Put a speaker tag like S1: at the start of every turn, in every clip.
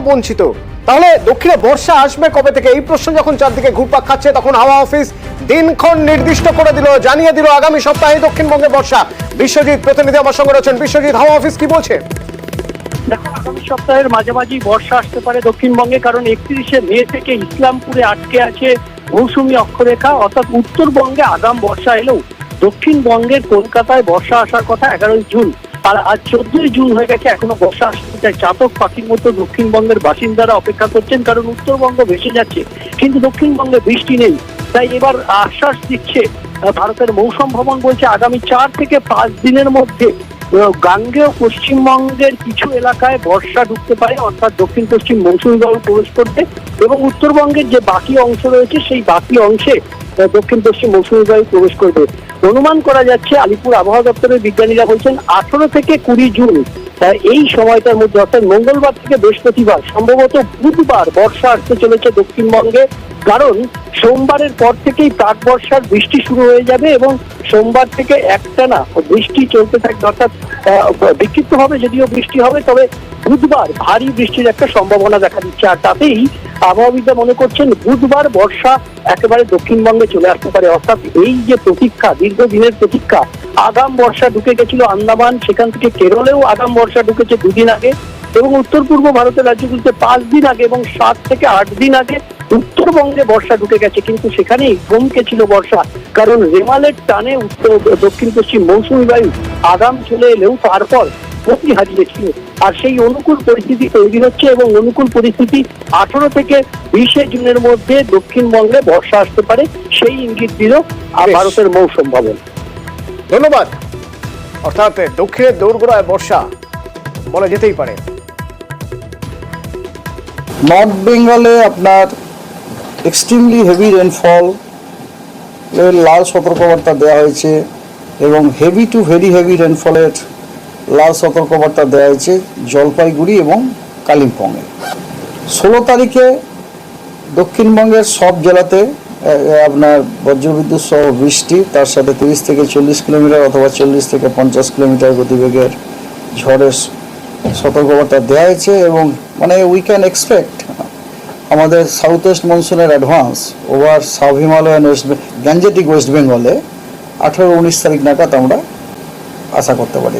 S1: বঞ্চিত। তাহলে দক্ষিণে বর্ষা আসবে কবে থেকে, এই প্রশ্ন যখন চারদিকে ঘুরপাক খাচ্ছে, তখন হাওয়া অফিস দিনক্ষণ নির্দিষ্ট করে দিল, জানিয়ে দিল আগামী সপ্তাহে দক্ষিণবঙ্গে বর্ষা। বিশ্বজিৎ প্রতিনিধি আমার সঙ্গে রয়েছেন। বিশ্বজিৎ, হাওয়া অফিস কি বলছে?
S2: দেখো, আগামী সপ্তাহের মাঝামাঝি বর্ষা আসতে পারে দক্ষিণবঙ্গে, কারণ 31শে মে থেকে ইসলামপুরে আটকে আছে মৌসুমী অক্ষরেখা, অর্থাৎ উত্তরবঙ্গে আগাম বর্ষা এলেও দক্ষিণবঙ্গের কলকাতায় বর্ষা আসার কথা 11ই জুন, আর আজ 14ই জুন হয়ে গেছে, এখনো বর্ষা আসতে চায়। চাতক পাখির মতো দক্ষিণবঙ্গের বাসিন্দারা অপেক্ষা করছেন, কারণ উত্তরবঙ্গ ভেসে যাচ্ছে কিন্তু দক্ষিণবঙ্গে বৃষ্টি নেই। তাই এবার আশ্বাস দিচ্ছে ভারতের মৌসুম ভবন, বলছে আগামী 4 থেকে 5 দিনের মধ্যে গাঙ্গেয় পশ্চিমবঙ্গের কিছু এলাকায় বর্ষা ঢুকতে পারে, অর্থাৎ দক্ষিণ পশ্চিম মৌসুমী বায়ু প্রবেশ করবে, এবং উত্তরবঙ্গের যে বাকি অংশ রয়েছে সেই বাকি অংশে দক্ষিণ পশ্চিম মৌসুমী বায়ু প্রবেশ করবে। অনুমান করা যাচ্ছে, আলিপুর আবহাওয়া দপ্তরের বিজ্ঞানীরা বলছেন 18 থেকে 20 জুন এই সময়টার মধ্যে, অর্থাৎ মঙ্গলবার থেকে বৃহস্পতিবার, সম্ভবত বুধবার বর্ষা আসতে চলেছে দক্ষিণবঙ্গে। কারণ সোমবারের পর থেকেই প্রাক বর্ষার বৃষ্টি শুরু হয়ে যাবে এবং সোমবার থেকে একটানা বৃষ্টি চলতে থাকবে, অর্থাৎ বিক্ষিপ্তভাবে যদিও বৃষ্টি হবে, তবে বুধবার ভারী বৃষ্টির একটা সম্ভাবনা দেখা দিচ্ছে। আর তাতেই আবহাওয়াবিদরা মনে করছেন বুধবার বর্ষা একেবারে দক্ষিণবঙ্গে চলে আসতে পারে। অর্থাৎ এই যে প্রতীক্ষা, দীর্ঘদিনের প্রতীক্ষা, আগাম বর্ষা ঢুকে গেছিল আন্দামান, সেখান থেকে কেরলেও আগাম বর্ষা ঢুকেছে 2 দিন আগে, এবং উত্তর পূর্ব ভারতের রাজ্যগুলিতে 5 দিন আগে এবং 7 থেকে 8 দিন আগে উত্তরবঙ্গে বর্ষা ঢুকে গেছে। কিন্তু সেখানেই থমকে ছিল বর্ষা, কারণ রেমালের টানে দক্ষিণ পশ্চিম মৌসুমী বায়ু আগাম চলে এলেও তারপর গতি হারিয়েছিল। আর সেই অনুকূল পরিস্থিতি তৈরি হচ্ছে, এবং অনুকূল পরিস্থিতি 18 থেকে 20 জুনের মধ্যে দক্ষিণবঙ্গে বর্ষা আসতে পারে, সেই ইঙ্গিত দিল ভারতের মৌসুম ভবন।
S1: ধন্যবাদ। অর্থাৎ দক্ষিণের দৌড়গোড়ায় বর্ষা বলা যেতেই পারে।
S3: নর্থ বেঙ্গলে আপনার এক্সট্রিমলি হেভি রেনফল এর লাল সতর্কবার্তা দেওয়া হয়েছে, এবং হেভি টু ভেরি হেভি রেনফলের লাল সতর্কবার্তা দেওয়া হয়েছে জলপাইগুড়ি এবং কালিম্পংয়ে। 16 তারিখে দক্ষিণবঙ্গের সব জেলাতে আপনার বজ্রবিদ্যুৎ সহ বৃষ্টি, তার সাথে 30 থেকে 40 কিলোমিটার অথবা 40 থেকে 50 কিলোমিটার গতিবেগের ঝড়ের সতর্কবার্তা দেওয়া হয়েছে। এবং মানে উই ক্যান এক্সপেক্ট আমাদের সাউথ ওয়েস্ট মনসুনের advance over sub Himalayan Gangetic west বেঙ্গলে 18-19 তারিখ নাগাদ আমরা আশা করতে পারি।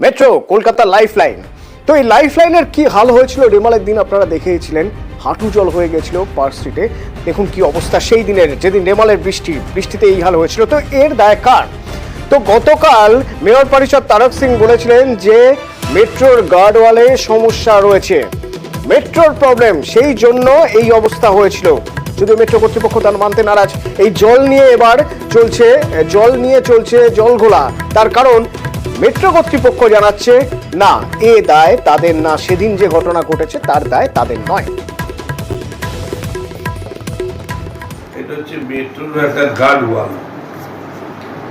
S1: মেট্রো কলকাতা লাইফ লাইন, তো এই লাইফ লাইনের কি হাল হয়েছিল রেমালের দিন আপনারা দেখেছিলেন, হাঁটু জল হয়ে গেছিল পার্ক স্ট্রিটে। দেখুন কি অবস্থা সেই দিনের, যেদিন রেমালের বৃষ্টিতে এই হাল হয়েছিল। তো এর দায় কার? তো গতকাল মেয়র পরিষদ তারক সিং বলেছিলেন যে মেট্রোর গার্ডওয়ালে সমস্যা রয়েছে, মেট্রোর প্রবলেম, সেই জন্য এই অবস্থা হয়েছিল। যদিও মেট্রো কর্তৃপক্ষ তার মানতে নারাজ। এই জল নিয়ে এবার চলছে জলঘোলা। তার কারণ মেট্রো কর্তৃপক্ষ জানাচ্ছে না, এ দায় তাদের না, সেদিন যে ঘটনা ঘটেছে তার দায় তাদের নয়।
S4: এটা হচ্ছে মেট্রোর একটা গার্ড ওয়াল,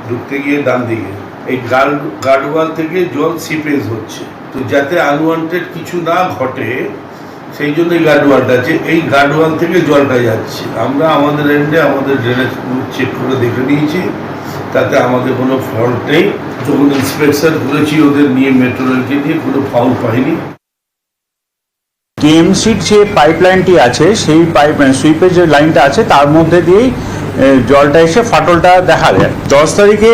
S4: ঢুকতে গিয়ে ডান দিকে এই গার্ড ওয়াল থেকে জল সিপেজ হচ্ছে। তো যাতে আনওয়ান্টেড কিছু না ঘটে সেই জন্য এই গার্ড ওয়ালটা আছে, এই গার্ড ওয়াল থেকে জলটা যাচ্ছে। আমরা আমাদের এন্ডে আমাদের ড্রেনেজ চেক করে দেখে নিয়েছি, তাতে আমাদের কোনো ফল্ট নেই। যখন ইন্সপেকশন করেছি ওদের নিয়ে, মেট্রো রেলকে নিয়ে, কোনো ফাউল পাইনি।
S5: কেএমসির যে পাইপলাইনটি আছে, সেই সুইপের যে লাইনটা আছে তার মধ্যে দিয়েই জলটা এসে ফাটলটা দেখা যায়। 10 তারিখে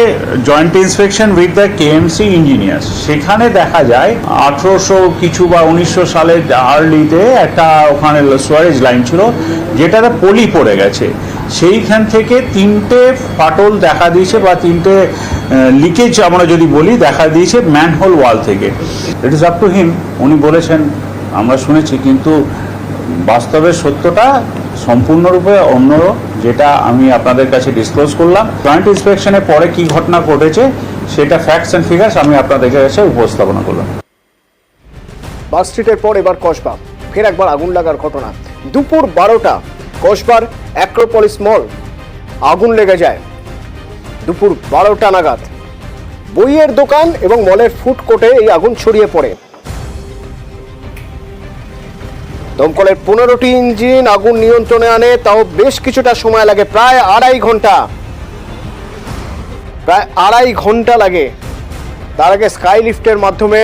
S5: joint inspection with the KMC engineers, সেখানে দেখা যায় 1800 কিছু বা 1900 সালের আর্লিতে একটা ওখানে সোয়ারেজ লাইন ছিল যেটাতে পলি পড়ে গেছে। সেইখান থেকে 3টে ফাটল দেখা দিয়েছে, বা 3টে লিকেজ আমরা যদি বলি দেখা দিয়েছে ম্যানহোল ওয়াল থেকে। It is up to him, উনি বলেছেন, আমরা শুনেছি, কিন্তু বাস্তবের সত্যটা সম্পূর্ণরূপে অন্য, যেটা আমি আপনাদের কাছে ডিসক্লোজ করলাম। জয়েন্ট ইন্সপেকশনের পরে কি ঘটনা ঘটেছে সেটা ফ্যাক্টস অ্যান্ড ফিগার্স আমি আপনাদের কাছে উপস্থাপনা করলাম।
S1: পার্ক স্ট্রিটের পর এবার কসবা, ফের একবার আগুন লাগার ঘটনা। দুপুর 12টা কসবার অ্যাক্রোপলিস মল আগুন লেগে যায়। দুপুর 12টা নাগাদ বইয়ের দোকান এবং মলের ফুড কোর্টে এই আগুন ছড়িয়ে পড়ে। দমকলের 15টি ইঞ্জিন আগুন নিয়ন্ত্রণে আনে, তাও বেশ কিছুটা সময় লাগে, প্রায় আড়াই ঘন্টা লাগে। তার আগে স্কাই লিফটের মাধ্যমে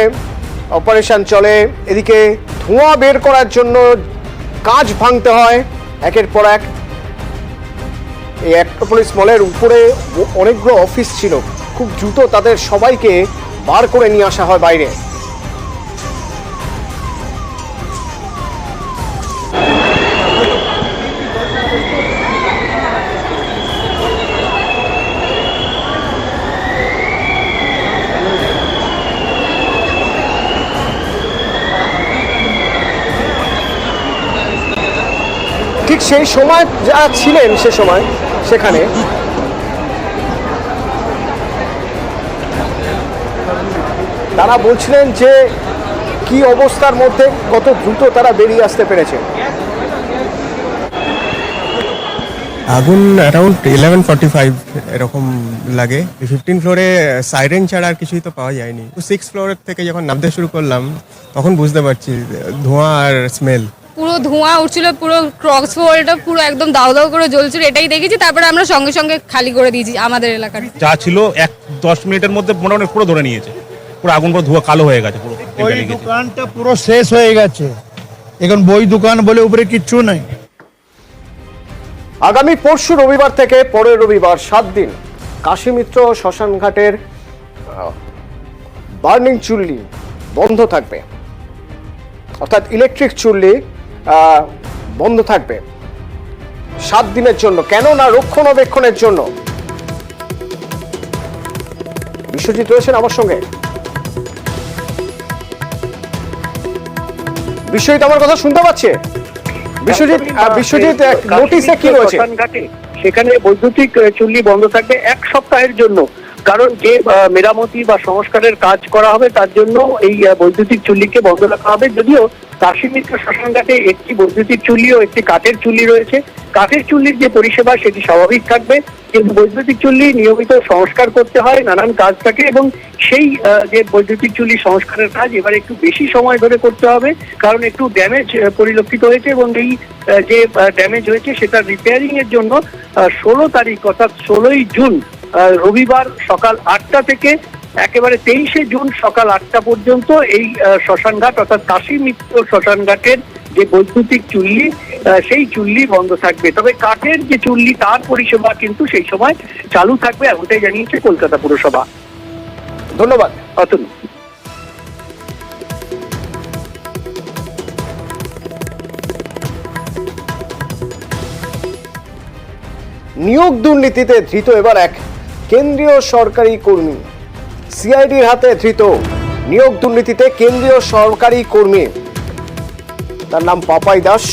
S1: অপারেশন চলে, এদিকে ধোঁয়া বের করার জন্য কাঁচ ভাঙতে হয় একের পর এক। এই অ্যাক্রোপলিস মলের উপরে অনেকগুলো অফিস ছিল, খুব দ্রুত তাদের সবাইকে বার করে নিয়ে আসা হয় বাইরে। ঠিক সেই সময় যারা ছিলেন সে সময় সেখানে, তারা বলছিলেন যে কি অবস্থার মধ্যে কত দ্রুত তারা বেরিয়ে আসতে পেরেছে।
S6: আগুন অ্যারাউন্ড 11:45 এরকম লাগে। 15 ফ্লোরে সাইরেন ছাড়া আর কিছুই তো পাওয়া যায়নি। 6 ফ্লোরের থেকে যখন নামতে শুরু করলাম তখন বুঝতে পারছি ধোঁয়া আর স্মেল।
S7: পুরো ধোঁয়া উঠছিল, পুরো ক্রস ফোল্ডটা পুরো একদম দাউ দাউ করে জ্বলছিল, এটাই দেখেছি। তারপরে আমরা সঙ্গে সঙ্গে খালি করে দিয়েছি আমাদের এলাকার।
S8: যা ছিল 10 মিনিটের মধ্যে মোটামুটি পুরো ধরে নিয়েছে, পুরো আগুন পুরো ধোঁয়া কালো হয়ে গেছে, পুরো
S9: ওই দোকানটা পুরো শেষ হয়ে গেছে, এখন বই দোকান বলে উপরে কিচ্ছু নাই।
S1: আগামী পরশু রবিবার থেকে পরের রবিবার 7 দিন কাশীমিত্র শ্মশানঘাটের বার্নিং চুল্লি বন্ধ থাকবে, অর্থাৎ ইলেকট্রিক চুল্লি বন্ধ থাকবে 7 দিনের জন্য। কেন না রক্ষণাবেক্ষণের জন্য। বিশ্বজিৎ রয়েছেন আমার সঙ্গে। বিশ্বজিৎ আমার কথা শুনতে পাচ্ছে? বিশ্বজিৎ, নোটিশে কি রয়েছে?
S2: সেখানে বৈদ্যুতিক চুল্লি বন্ধ থাকবে 1 সপ্তাহের জন্য, কারণ যে মেরামতি বা সংস্কারের কাজ করা হবে তার জন্য এই বৈদ্যুতিক চুল্লিকে বন্ধ রাখা হবে। যদিও কাশীমিত্র শ্মশানঘাটে একটি বৈদ্যুতিক চুল্লি ও একটি কাঠের চুল্লি রয়েছে। কাঠের চুল্লির যে পরিষেবা সেটি স্বাভাবিক থাকবে, কিন্তু বৈদ্যুতিক চুল্লি নিয়মিত সংস্কার করতে হয়, নানান কাজ থাকে, এবং সেই যে বৈদ্যুতিক চুল্লি সংস্কারের কাজ এবার একটু বেশি সময় ধরে করতে হবে, কারণ একটু ড্যামেজ পরিলক্ষিত হয়েছে, এবং এই যে ড্যামেজ হয়েছে সেটা রিপেয়ারিং এর জন্য 16 তারিখ অর্থাৎ 16ই জুন রবিবার সকাল 8টা থেকে একেবারে 23শে জুন সকাল 8টা পর্যন্ত এই শ্মশানঘাট অর্থাৎ কাশীমিত্র শ্মশানঘাটের যে বৈদ্যুতিক চুল্লি সেই চুল্লি বন্ধ থাকবে। তবে কাঠের যে চুল্লি তার পরিষেবা কিন্তু সেই সময় চালু থাকবে, এমনটাই জানিয়েছে কলকাতা পুরসভা।
S1: ধন্যবাদ
S2: অতনু।
S1: নিয়োগ দুর্নীতিতে ধৃত এবার এক কেন্দ্রীয় সরকারি কর্মী। সিআইডির হাতে ধৃত নিয়োগ দুর্নীতিতে কেন্দ্রীয় সরকারি কর্মী, তার নাম Papai Das.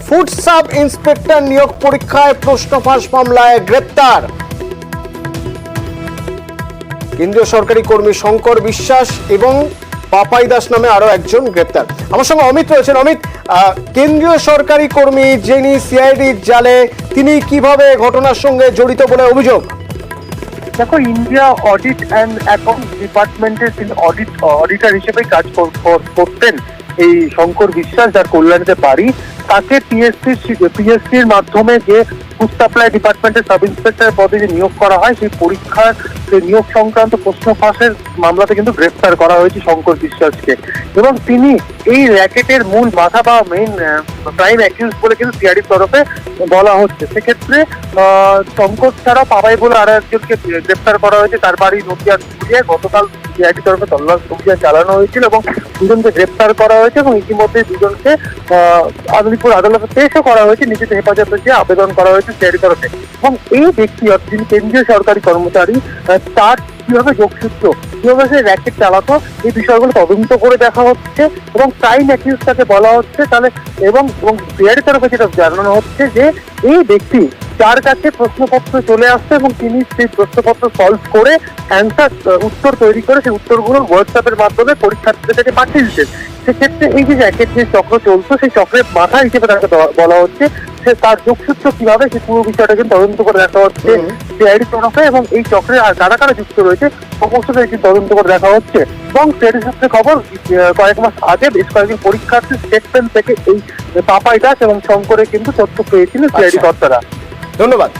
S1: Food sub inspector নিয়োগ পরীক্ষায় প্রশ্ন ফাঁস মামলায় গ্রেপ্তার কেন্দ্রীয় সরকারি কর্মী শঙ্কর বিশ্বাস এবং পাপাই দাস নামে আরো একজন গ্রেপ্তার। আমার সঙ্গে অমিত রয়েছেন। অমিত, কেন্দ্রীয় সরকারি কর্মী যিনি সিআইডির জালে, তিনি কিভাবে ঘটনার সঙ্গে জড়িত বলে অভিযোগ?
S10: দেখো, ইন্ডিয়া অডিট অ্যান্ড অ্যাকাউন্ট ডিপার্টমেন্টের তিনি অডিটর হিসেবে কাজ করতেন এই শঙ্কর বিশ্বাস, যার কল্যাণীতে বাড়ি। তাকে পিএসসির মাধ্যমে যে ফুড সাপ্লাই ডিপার্টমেন্টের সাব ইন্সপেক্টর পদে যে নিয়োগ করা হয়, সেই পরীক্ষার নিয়োগ সংক্রান্ত প্রশ্ন ফাঁসের মামলাতে কিন্তু গ্রেফতার করা হয়েছে শঙ্কর বিশ্বাসকে, এবং তিনি এই র্যাকেটের মূল মাথা বা মেইন প্রাইম অ্যাকিউজ বলে কিন্তু সিআইডির তরফে বলা হচ্ছে। সেক্ষেত্রে শঙ্কর ছাড়া পাবাই বলে আরো একজনকে গ্রেফতার করা হয়েছে, তার বাড়ি নদিয়ার পুরুলিয়ায়। গতকাল সিআইডির তরফে তল্লাশ অভিযান চালানো হয়েছিল এবং দুজনকে গ্রেফতার করা হয়েছে, এবং ইতিমধ্যে দুজনকে আলিপুর আদালতে পেশও করা হয়েছে, নিজেদের হেফাজতে যে আবেদন করা হয়েছে সিআইডির তরফে। এবং এই ব্যক্তি যিনি কেন্দ্রীয় সরকারি কর্মচারী, তার কিভাবে যোগসূত্র, কিভাবে সে র্যাকেট চালাতো, এই বিষয়গুলো তদন্ত করে দেখা হচ্ছে, এবং প্রাইম অ্যাকিউজ তাকে বলা হচ্ছে তাহলে। এবং সিআইডির তরফে যেটা জানানো হচ্ছে যে এই ব্যক্তি যার কাছে প্রশ্নপত্র চলে আসছে এবং তিনি সেই প্রশ্নপত্র সলভ করে অ্যান্সার উত্তর তৈরি করে সেই উত্তরগুলো হোয়াটসঅ্যাপের মাধ্যমে পরীক্ষার্থীদের কাছে পাঠিয়ে দিতেন। সেক্ষেত্রে এই যে র্যাকেট যে চক্র চলতো, সেই চক্রের মাথা হিসেবে তাকে বলা হচ্ছে। সে তার যোগসূত্র কিভাবে, সেই পুরো বিষয়টা কিন্তু তদন্ত করে দেখা হচ্ছে সিআইডির তরফে, এবং এই চক্রে আর কারা কারা যুক্ত রয়েছে সমস্তটাই কিন্তু তদন্ত করে দেখা হচ্ছে। এবং সিআইডির সূত্রে খবর, কয়েক মাস আগে বেশ কয়েকজন পরীক্ষার্থী স্টেটমেন্ট থেকে এই পাপাই দাস এবং শঙ্করে কিন্তু তথ্য পেয়েছিল সিআইডি কর্তারা।
S1: ধন্যবাদ।